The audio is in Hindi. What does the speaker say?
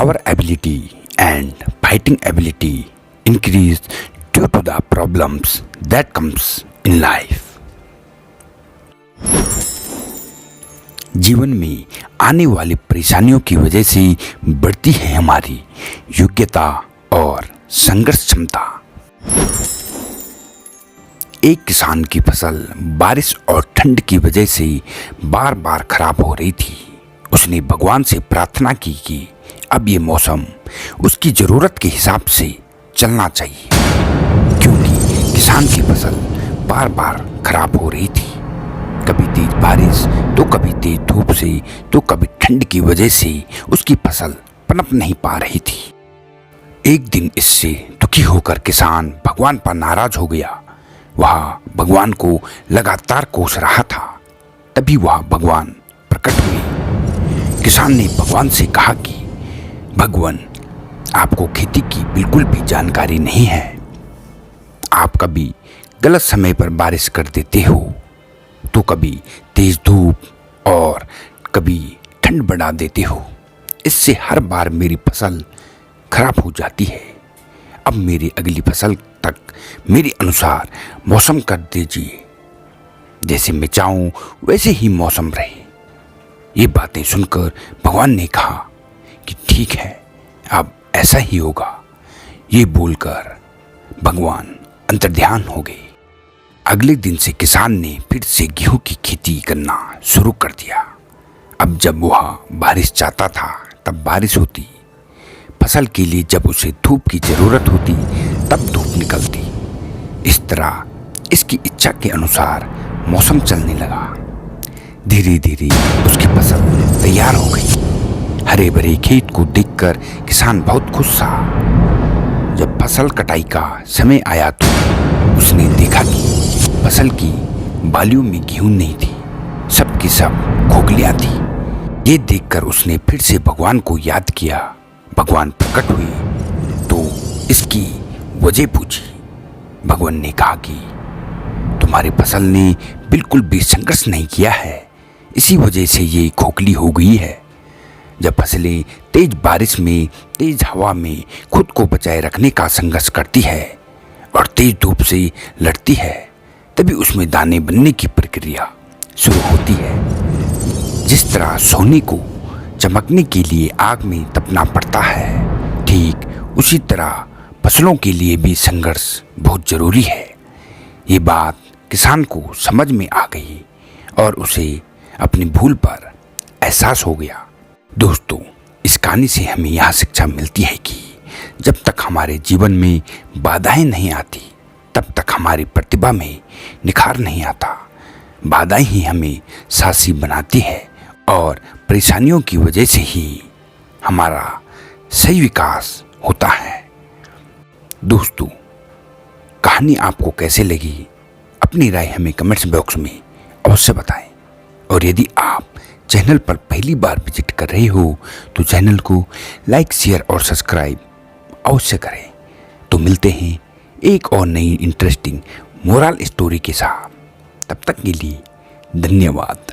our ability and fighting ability increase due to the problems that comes in life. जीवन में आने वाली परेशानियों की वजह से बढ़ती है हमारी योग्यता और संघर्ष क्षमता। एक किसान की फसल बारिश और ठंड की वजह से बार बार खराब हो रही थी। उसने भगवान से प्रार्थना की कि अब ये मौसम उसकी ज़रूरत के हिसाब से चलना चाहिए, क्योंकि किसान की फसल बार बार खराब हो रही थी। कभी तेज बारिश तो कभी तेज धूप से तो कभी ठंड की वजह से उसकी फसल पनप नहीं पा रही थी। एक दिन इससे दुखी होकर किसान भगवान पर नाराज हो गया। वह भगवान को लगातार कोस रहा था। तभी वह भगवान प्रकट हुए। किसान ने भगवान से कहा कि भगवान, आपको खेती की बिल्कुल भी जानकारी नहीं है। आप कभी गलत समय पर बारिश कर देते हो तो कभी तेज धूप और कभी ठंड बढ़ा देते हो। इससे हर बार मेरी फसल खराब हो जाती है। अब मेरी अगली फसल तक मेरे अनुसार मौसम कर दीजिए। जैसे मैं चाहूँ वैसे ही मौसम रहे। ये बातें सुनकर भगवान ने कहा कि ठीक है, अब ऐसा ही होगा। ये बोलकर भगवान अंतर्ध्यान हो गए। अगले दिन से किसान ने फिर से गेहूं की खेती करना शुरू कर दिया। अब जब वह बारिश चाहता था तब बारिश होती, फसल के लिए जब उसे धूप की ज़रूरत होती तब धूप निकलती। इस तरह इसकी इच्छा के अनुसार मौसम चलने लगा। धीरे धीरे उसकी फसल तैयार हो गई। हरे भरे खेत को देखकर किसान बहुत खुश था। जब फसल कटाई का समय आया तो उसने देखा कि फसल की बालियों में गेहूं नहीं थी, सब की सब खोखलियां थी। ये देखकर उसने फिर से भगवान को याद किया। भगवान प्रकट हुए तो इसकी वजह पूछी। भगवान ने कहा कि तुम्हारी फसल ने बिल्कुल भी संघर्ष नहीं किया है, इसी वजह से ये खोखली हो गई है। जब फसलें तेज बारिश में, तेज हवा में खुद को बचाए रखने का संघर्ष करती है और तेज धूप से लड़ती है, तभी उसमें दाने बनने की प्रक्रिया शुरू होती है। जिस तरह सोने को चमकने के लिए आग में तपना पड़ता है, ठीक उसी तरह फसलों के लिए भी संघर्ष बहुत ज़रूरी है। ये बात किसान को समझ में आ गई और उसे अपनी भूल पर एहसास हो गया। दोस्तों, इस कहानी से हमें यह शिक्षा मिलती है कि जब तक हमारे जीवन में बाधाएं नहीं आती तब तक हमारी प्रतिभा में निखार नहीं आता। बाधाएं ही हमें साहसी बनाती है और परेशानियों की वजह से ही हमारा सही विकास होता है। दोस्तों, कहानी आपको कैसे लगी अपनी राय हमें कमेंट्स बॉक्स में अवश्य बताएं। और यदि आप चैनल पर पहली बार विजिट कर रहे हो तो चैनल को लाइक, शेयर और सब्सक्राइब अवश्य करें। तो मिलते हैं एक और नई इंटरेस्टिंग मोरल स्टोरी के साथ। तब तक के लिए धन्यवाद।